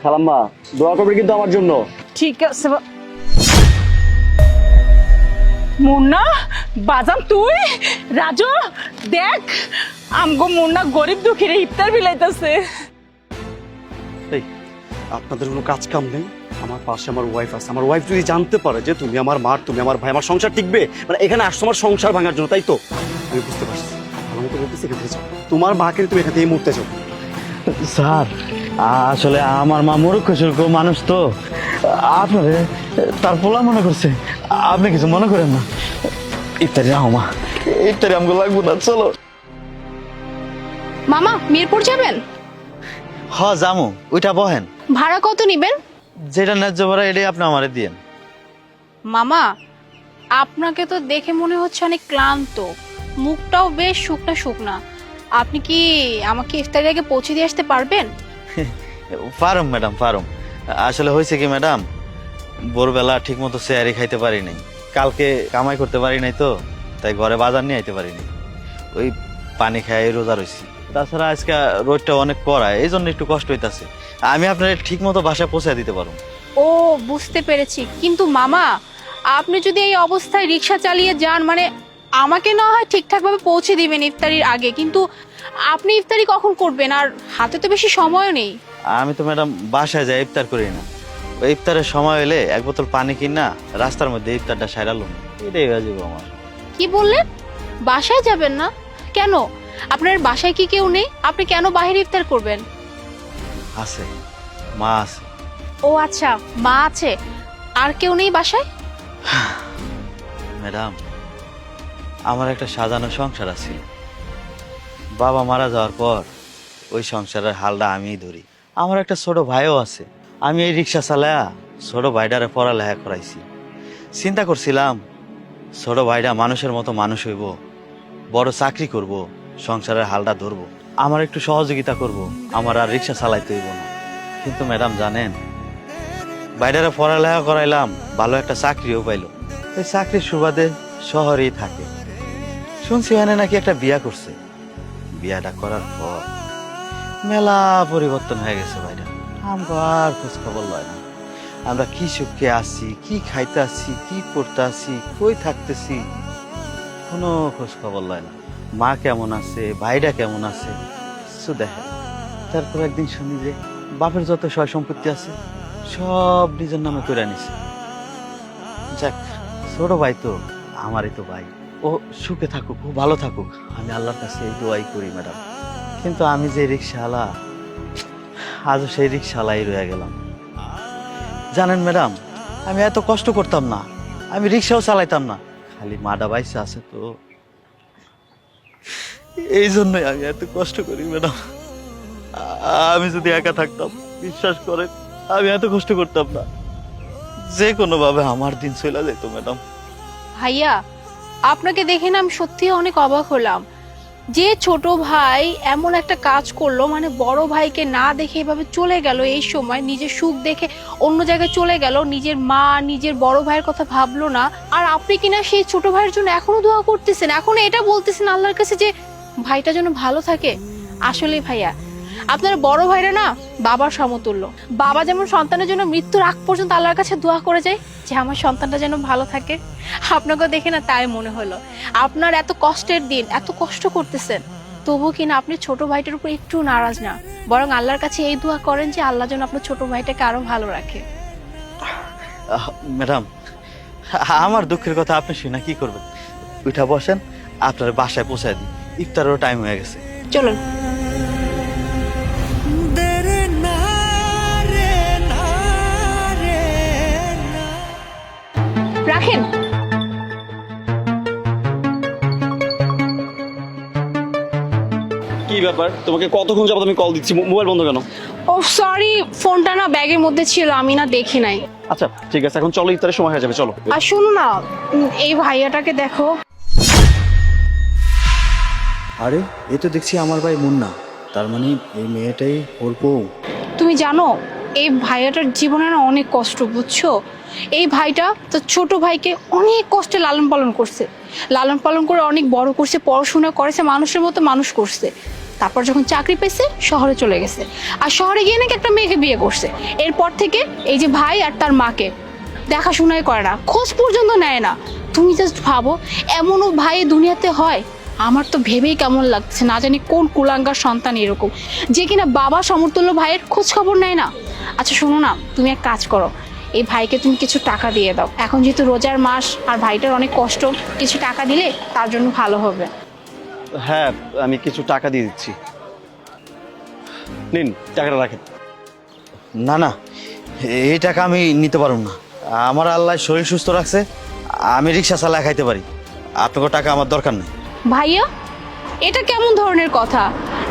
খালাম্মা দোয়া করবে কিন্তু আমার জন্য। ঠিক আছে মুন্না বাজান তুই রাজু দেখ আমগো মুন্না গরিব দুঃখীর ইফতার বিলাইতেছে। এই আপনাদের কোনো কাজ কাম নেই? আমার পাশে আমার ওয়াইফ আছে, আমার ওয়াইফ যদি জানতে পারে যে তুমি আমার মা, তুমি আমার ভাই, আমার সংসার টিকবে? মানে এখানে আসছো আমার সংসার ভাঙার জন্য, তাই তো? আমি বুঝতে পারছি। ভালো মতো বলতেছি, এখান থেকে যাও। তোমার মাকে তুমি এখান থেকে এই মুহূর্তে যাও। স্যার আসলে আমার মা মূর্খ সুর্খ মানুষ তো, আপনারে তার পোলা মনে করছে, আপনি কিছু মনে করেন না। ইফতারি রাখো মা, ইফতারি আমাকে লাগবো না, চলো। মামা মিরপুর যাবেন? হ জামু, ওইটা বহেন, ভাড়া কত নিবেন? যেটা ন্যায্য ভাড়া এটাই আপনি আমারে দিয়েন। মামা আপনাকে তো দেখে মনে হচ্ছে অনেক ক্লান্ত, মুখটাও বেশ শুকনা শুকনা। আপনি কি আমাকে ইফতারের আগে পৌঁছে দিয়ে আসতে পারবেন? পারুম ম্যাডাম পারুম। আসলে হয়েছে কি ম্যাডাম, ভোরবেলা ঠিক মতো চেয়ারে খাইতে পারি নাই, কালকে কামাই করতে পারি নাই তো, তাই ঘরে বাজার নিয়ে আইতে পারি নাই, ওই পানি খাই রোজা রয়েছি। তাছাড়া আজকে রোদটা অনেক কড়া, এই জন্য একটু কষ্ট হইতাছে। আমি আপনার ঠিক মতো বাসায় পৌঁছে দিতে পারবো। ও বুঝতে পেরেছি, কিন্তু মামা আপনি যদি এই অবস্থায় রিক্সা চালিয়ে যান, মানে আমাকে না হয় ঠিকঠাকভাবে পৌঁছে দিবেন ইফতারির আগে, কিন্তু আপনি ইফতারি কখন করবেন? আর হাতে তো বেশি সময়ও নেই। আমি তো ম্যাডাম বাসায় যাই ইফতার করি না, ওই ইফতারের সময় হলে এক বোতল পানি কিনা রাস্তার মধ্যে ইফতারটা সারালুম, এটাই বাজিব আমার। কি বললেন? বাসায় যাবেন না কেন? আপনার বাসায় কি কেউ নেই? আপনি কেন বাইরে ইফতার করবেন? আছে, মা আছে। ও আচ্ছা, মা আছে, আর কেউ নেই বাসায়? ম্যাডাম আমার একটা সাজানো সংসার আছে, বাবা মারা যাওয়ার পর ওই সংসারের হালটা আমিই ধরি। আমার একটা ছোট ভাইও আছে, আমি এই রিক্সা চালায়া ছোট ভাইটারে পড়ালেখা করাইছি। চিন্তা করছিলাম ছোট ভাইটা মানুষের মতো মানুষ হইব, বড় চাকরি করব, সংসারের হালটা ধরবো, আমার একটু সহযোগিতা করব, আমার আর রিক্সা চালাইতে হইব না। কিন্তু ম্যাডাম জানেন, বাইরে পড়ালেখা করাইলাম, ভালো একটা চাকরিও পাইলো, ওই চাকরির সুবাদে শহরেই থাকে। শুনছি এখানে নাকি একটা বিয়া করছে, বিয়াটা করার পর মেলা পরিবর্তন হয়ে গেছে ভাইরা, আমরা আর খোঁজ খবর লয় না। আমরা কি সুখে আছি, কি খাইতে আছি, কি পড়তে আছি, কই থাকতেছি, কোনো খোঁজ খবর লয় না। মা কেমন আছে, ভাইরা কেমন আছে, কিছু দেখে। তারপর একদিন শুনি যে বাপের যত সয় সম্পত্তি আছে সব নিজের নামে করে নিছে। যাক, ছোট ভাই তো আমারই তো ভাই, ও সুখে থাকুক, ও ভালো থাকুক, আমি আল্লাহর কাছে এই দোয়াই করি ম্যাডাম। কিন্তু আমি যে রিক্সাওয়ালা, আজও সেই রিক্সাওয়ালাই রয়ে গেলাম। জানেন ম্যাডাম, আমি এত কষ্ট করতাম না, আমি রিক্সাও চালাইতাম না, খালি মাডা বাইসে আছে তো, এই জন্যই আমি এত কষ্ট করি ম্যাডাম। আমি যদি একা থাকতাম, বিশ্বাস করেন আমি এত কষ্ট করতাম না, যে কোনো ভাবে আমার দিন চলে যেত ম্যাডাম। ভাইয়া আপনাকে দেখে না আমি সত্যি অনেক অবাক হলাম, যে ছোট ভাই এমন একটা কাজ করলো, মানে বড় ভাইকে না দেখে এভাবে চলে গেল, এই সময় নিজের সুখ দেখে অন্য জায়গায় চলে গেল, নিজের মা নিজের বড় ভাইয়ের কথা ভাবলো না। আর আপনি কিনা সেই ছোট ভাইয়ের জন্য এখনো দোয়া করতেছেন, এখনো এটা বলতেছেন আল্লাহর কাছে যে ভাইটা যেন ভালো থাকে। আসলে ভাইয়া আপনার বড় ভাইরা না বাবার সমতুল্য। বাবা যেমন সন্তানের জন্য মৃত্যুর আগ পর্যন্ত আল্লাহর কাছে দোয়া করে যায় যে আমার সন্তানটা যেন ভালো থাকে, আপনাকে দেখে না তাই মনে হলো। আপনার এত কষ্টের দিন, এত কষ্ট করতেছেন, তবু কিনা আপনি ছোট ভাইটার উপর একটু নারাজ না, বরং আল্লাহর কাছে এই দোয়া করেন যে আল্লাহ যেন আপনার ছোট ভাইটাকে আরো ভালো রাখে। ম্যাডাম আমার দুঃখের কথা আপনি শুনে কি করবেন, উঠা বসেন, আপনার বাসায় পৌঁছায় দিই, ইফতারেরও টাইম হয়ে গেছে, চলুন। রাখেন। কি ব্যাপার, তোমাকে কতক্ষণ যাবত আমি কল দিচ্ছি, মোবাইল বন্ধ কেন? ও সরি, ফোনটা না ব্যাগের মধ্যে ছিল, আমি না দেখি নাই। আচ্ছা ঠিক আছে, এখন চলো, ইফতারের সময় হয়ে যাবে, চলো। আর শুনো না, এই ভাইয়াটাকে দেখো। আরে এ তো দেখছি আমার ভাই মুন্না, তার মানে এই মেয়েটাই ওর বউ। তুমি জানো এই ভাইয়াটার জীবনে না অনেক কষ্ট, বুঝছো? এই ভাইটা তো ছোট ভাইকে অনেক কষ্টে লালন পালন করছে, লালন পালন করে অনেক বড় করছে, পড়াশোনা করেছে, মানুষের মতো মানুষ করছে। তারপর যখন চাকরি পেয়েছে শহরে চলে গেছে, আর শহরে গিয়ে নাকি একটা মেয়েকে বিয়ে করছে। এরপর থেকে এই যে ভাই আর তার মাকে দেখাশোনাই করে না, খোঁজ পর্যন্ত নেয় না। তুমি জাস্ট ভাবো, এমনও ভাই এই দুনিয়াতে হয়? আমার তো ভেবেই কেমন লাগছে, না জানি কোন কুলাঙ্গার সন্তান এরকম, যে কিনা বাবা সমতুল্য ভাইয়ের খোঁজ খবর নেয় না। আচ্ছা শোনো না, তুমি এক কাজ করো, এই ভাইকে তুমি কিছু টাকা দিয়ে দাও। এখন যেহেতু রোজার মাস আর ভাইটার অনেক কষ্ট, কিছু টাকা দিলে তার জন্য ভালো হবে। হ্যাঁ, আমি কিছু টাকা দিয়ে দিচ্ছি। নিন, টাকাটা রাখেন। না না, এই টাকা আমি নিতে পারব না। আমার আল্লাহ শরীর সুস্থ রাখছে, আমি রিক্সা চালায় খাইতে পারি। আপনাকে টাকা আমার দরকার নেই। ভাইয়া, এটা কেমন ধরনের কথা?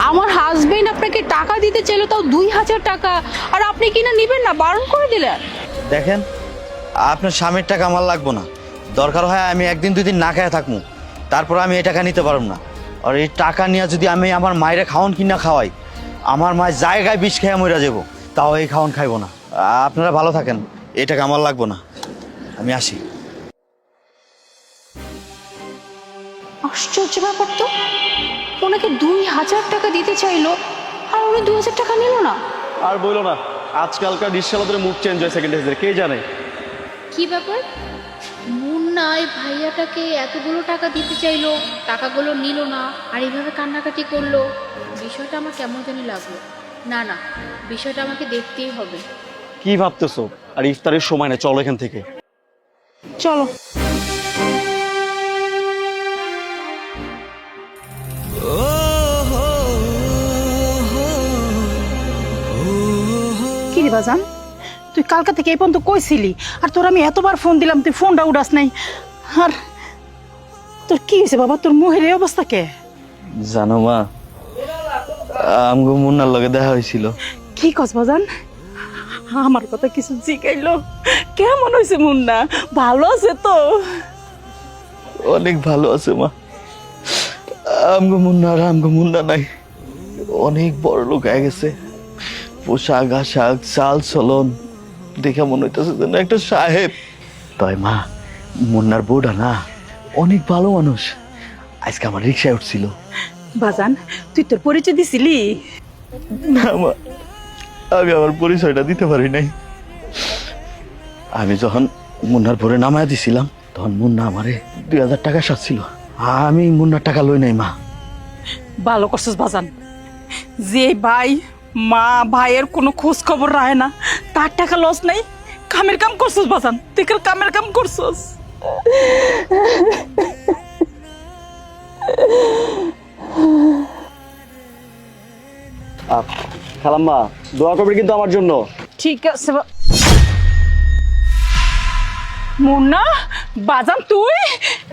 আমার হাজবেন্ড আপনাকে টাকা দিতে চাইলো, তাও 2000 টাকা, আর আপনি কিনা নিবেন না, বারণ করে দিলেন। দেখেন, আপনার স্বামীর টাকা আমার লাগবো না। দরকার হয় আমি একদিন দুই দিন না খেয়ে থাকবো, তারপর আমি এই টাকা নিতে পারব না। আর এই টাকা নিয়ে যদি আমি আমার মায়ের খাওয়ান কিনা খাওয়াই, আমার মায়ের জায়গায় বিষ খেয়ে মরে যাবো, তাও এই খাওয়ান খাইবো না। আপনারা ভালো থাকেন, এই টাকা আমার লাগবো না, আমি আসি। আশ্চর্য ব্যাপার তো, ওনাকে 2000 টাকা দিতে চাইলো আর উনি 2000 টাকা নিল না। আর বইলো না, আজকালকার রিক্সাওয়ালাদের মুড চেঞ্জ হয় সেকেন্ড হেজের, কে জানে। কি ব্যাপার? মুন্না এই ভাইয়াটাকে এতগুলো টাকা দিতে চাইলো, টাকাগুলো নিল না, আর এইভাবে কান্নাকাটি করলো। বিষয়টা আমার কেমন জানি লাগলো। না না, বিষয়টা আমাকে দেখতেই হবে। কি ভাবতেছো? আর ইফতারের সময় না, চলো এখান থেকে। চলো। কি রে বাজান, তুই কালকা থেকে এই পর্যন্ত কইছিলি, আর তোর আমি এতবার ফোন দিলাম, তুই ফোনটা উঠাস নাই। আর তোর কি হয়েছে বাবা, তোর মুখের এই অবস্থা কে? জানো মা, আমগো মুন্নার লগে দেখা হয়েছিল। কি কস বাজান? আমার কথা কিছু জিগাইলো? কেমন হয়েছে মুন্না? ভালো আছে তো? অনেক ভালো আছে মা। আমগো মুন্না আর আমগো মুন্না নাই, অনেক বড় লোক হয়ে গেছে। পোশাক আশাক চাল চলন দেখে মনে হইতেছে যেন একটা সাহেব। তাই মা, মুন্নার বউটা না অনেক ভালো মানুষ। আজকে আমার রিক্সায় উঠছিল। বাজান, তুই তোর পরিচয় দিছিলি? না মা, আমি আমার পরিচয়টা দিতে পারি নাই। আমি যখন মুন্নার ভরে নামায় দিছিলাম, তখন মুন্না আমারে 2000 টাকা সাজছিল। আমি মুন্নার টাকা লই নাই মা। ভালো করছিস বাজান, যে ভাই মা ভাইয়ের কোনো খোঁজ খবর রাখে না, তার টাকা লস নাই। কামের কাম করছিস বাজান, তুই কামের কাম করছিস। খালাম্মা, দোয়া করবে কিন্তু আমার জন্য। ঠিক আছে মুন্না। বাজান তুই?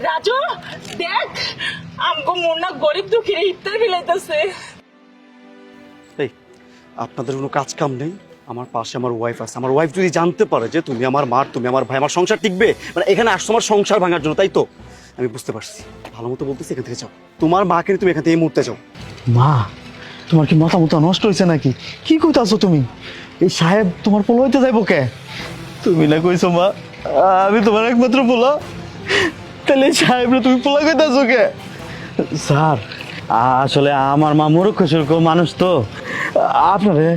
রাজু দেখ, আমগো মুন্না গরিব দুঃখীর ইফতার বিলাইতেছে। এই, আপনাদের কোনো কাজ কাম নেই? আমার পাশে আমার ওয়াইফ আছে। আমার ওয়াইফ যদি জানতে পারে যে তুমি আমার মা, তুমি আমার ভাই, আমার সংসার টিকবে? মানে এখানে আসছো আমার সংসার ভাঙার জন্য, তাই তো? আমি বুঝতে পারছি, ভালো মতো বলতেছি, এখান থেকে যাও। তোমার মাকে নিয়ে তুমি এখান থেকে এই মুহূর্তে যাও। মা, তোমার কি মাথা মুথা নষ্ট হয়েছে নাকি? কি কইতাছো তুমি? এই সাহেব তোমার পোলা হইতে যাইব কে? তুমি না কইছো মা আমি তোমার একমাত্র পোলা, তাহলে এই সাহেবরে তুমি পোলা কইতাছো কে? স্যার, আসলে আমার মা মূর্খ সুরখ মানুষ তো, আপনারে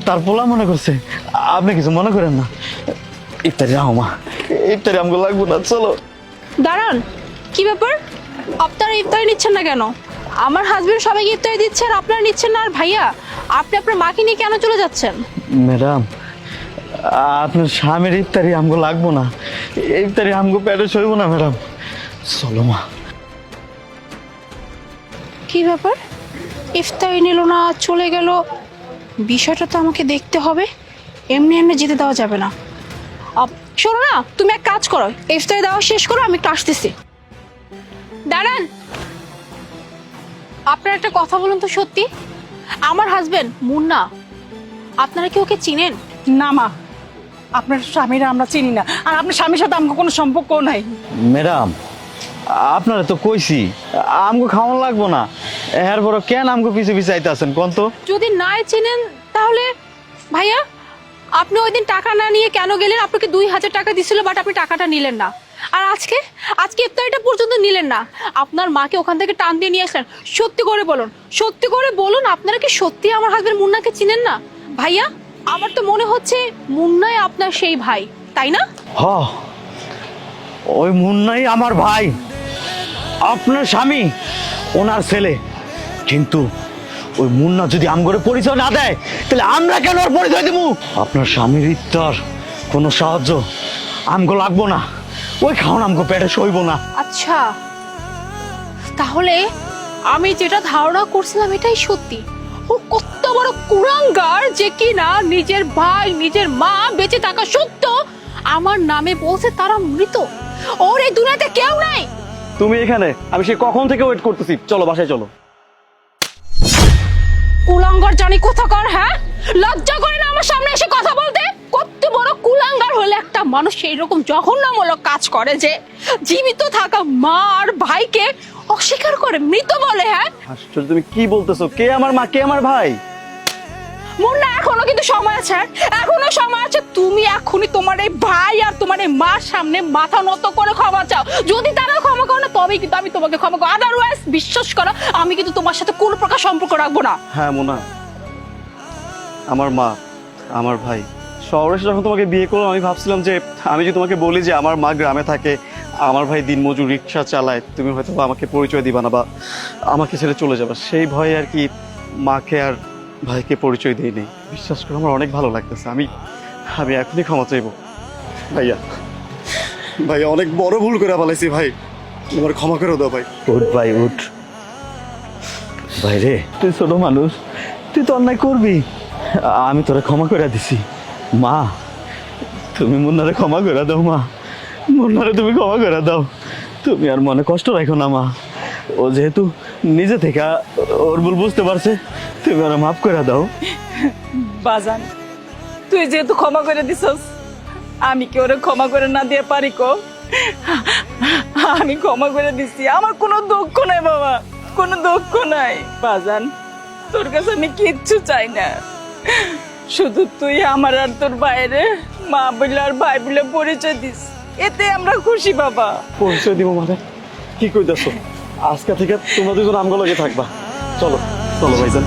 তার পোলা মনে করছে। আপনি কিছু মনে করেন না। ইফতারি রাখো মা, ইফতারি আমাকে লাগবো না, চলো। দাঁড়ান, কি ব্যাপার? আপনারা ইফতারি নিচ্ছেন না কেন? আমার হাজবেন্ড সবাইকে ইফতারি দিচ্ছে আর আপনারা নিচ্ছেন না। আর ভাইয়া, আপনি আপনার মাকে নিয়ে কেন চলে যাচ্ছেন? ম্যাডাম, আপনার স্বামীর ইফতারি আমগো লাগবো না, ইফতারি আমগো পেটে সইব না ম্যাডাম, চলো মা। কি ব্যাপার? ইফতারি নিল না, চলে গেল। বিষয়টা তো আমাকে দেখতে হবে, এমনি এমনি যেতে দেওয়া যাবে না। শোনো না, তুমি এক কাজ করো, ইফতারি দেওয়া শেষ করো, আমি একটু আসতেছি। দাঁড়ান, আপনার একটা কথা বলুন তো, সত্যি আমার হাজবেন্ড মুন্না, আপনারা কি ওকে চিনেন? না মা, আপনার স্বামীরা আমরা চিনি না, আর আপনার স্বামীর সাথে আমাকে কোনো সম্পর্ক নাই। ম্যাডাম, আপনারা তো কইছি আমগো খাওয়ান লাগবো না, এর বড় কেন আমগো পিছে পিছে আইতে আছেন কোন তো? যদি নাই চিনেন তাহলে ভাইয়া, আপনি ওই দিন টাকা না নিয়ে কেন গেলেন? আপনাকে 2000 টাকা দিছিল, বাট আপনি টাকাটা নিলেন না। আর আজকে আজকে ইফতারিটা পর্যন্ত নিলেন না, আপনার মাকে ওখান থেকে টান দিয়ে নিয়ে আসলেন। সত্যি করে বলুন আপনারা কি সত্যি আমার হাজবেন্ড মুন্নাকে চিনেন না? ভাইয়া, আমার তো মনে হচ্ছে মুন্নাই আপনার সেই ভাই, তাই না? হ, ওই মুন্নাই আমার ভাই, আপনার স্বামী, ওনার ছেলে। কিন্তু ওই মুন্না যদি আমগরে পরিচয় না দেয়, তাহলে আমরা কেন ওর পরিচয় দেবো? আপনার স্বামীর ইত্তর কোনো সাহায্য আমগো লাগবো না, ওই খাওন আমগো পেটে সইব না। আচ্ছা, তাহলে আমি যেটা ধারণা করছিলাম এটাই সত্যি। ও কত বড় কুলাঙ্গার যে কিনা নিজের ভাই নিজের মা বেঁচে থাকা সত্ত্বেও আমার নামে বলছে তারা মৃত। ওর এই দুনিয়াতে কেউ নাই। তুমি এখানে, আমি সে কখন থেকে ওয়েট করতেছি, চলো বাসায় চলো। কুলাঙ্গার জানি কোথাকার, হ্যাঁ? লজ্জা করে না আমার সামনে এসে কথা বলতে? কত বড় কুলাঙ্গার হলে একটা মানুষ এইরকম জঘন্যমূলক কাজ করে যে জীবিত থাকা মা আর ভাইকে অস্বীকার করে মৃত বলে, হ্যাঁ? আশ্চর্য, তুমি কি বলতেছো? কে আমার মা, কে আমার ভাই? মুন্না, এখনো কিন্তু সময় আছে, এখনো সময় আছে। তুমি এখনই তোমার এই ভাই আর তোমার এই মার সামনে মাথা নত করে ক্ষমা চাও। যদি তারা ক্ষমা করে না, তবেই কিন্তু আমি তোমাকে ক্ষমা করবো। আদারওয়াইজ বিশ্বাস করো, আমি কিন্তু তোমার সাথে কোনো প্রকার সম্পর্ক রাখবো না। হ্যাঁ মোনা, আমার মা, আমার ভাই শহরে এসে যখন তোমাকে বিয়ে করলাম, আমি ভাবছিলাম যে আমি যদি তোমাকে বলি যে আমার মা গ্রামে থাকে, আমার ভাই দিনমজুর রিক্সা চালায়, তুমি হয়তো বা আমাকে পরিচয় দিবা না বা আমাকে ছেড়ে চলে যাবে, সেই ভয়ে আর কি মাকে আর ভাইকে পরিচয় দিইনি। বিশ্বাস করে আমার অনেক ভালো লাগতেছে। আমি আমি এখনই ক্ষমা চাইবো। ভাইয়া, ভাইয়া অনেক বড় ভুল করে ফেলাইছি ভাই, আমার ক্ষমা করে দাও ভাই। উঠ ভাই উঠ। ভাই রে, তুই ছোট মানুষ, তুই তো অন্যায় করবি, আমি তোরা ক্ষমা করে দিছি। মা, তুমি মুন্নারে ক্ষমা করে দাও। মা, মুন্নারে তুমি ক্ষমা করে দাও। তুমি আর মনে কষ্ট রাখো না মা, ও যেহেতু নিজে থেকে ওর ভুল বুঝতে পারছে, তুমি আর মাফ করে দাও। বাজান, তুই যেহেতু ক্ষমা করে দিছস, আমি কি ওরে ক্ষমা করে না দিয়ে পারি কো? আমি ক্ষমা করে দিছি, আমার কোনো দুঃখ নাই বাবা, কোনো দুঃখ নাই। বাজান, তোর কাছে আমি কিচ্ছু চাই না, শুধু তুই আমার আর তোর বাইরে মা বলে আর ভাই বলে পরিচয় দিস, এতে আমরা খুশি বাবা। পরিচয় দিব মানে কি কইতাছো? আজকে থেকে তোমরা দুজন আমগো লগে থাকবা। চলো চলো ভাইজান।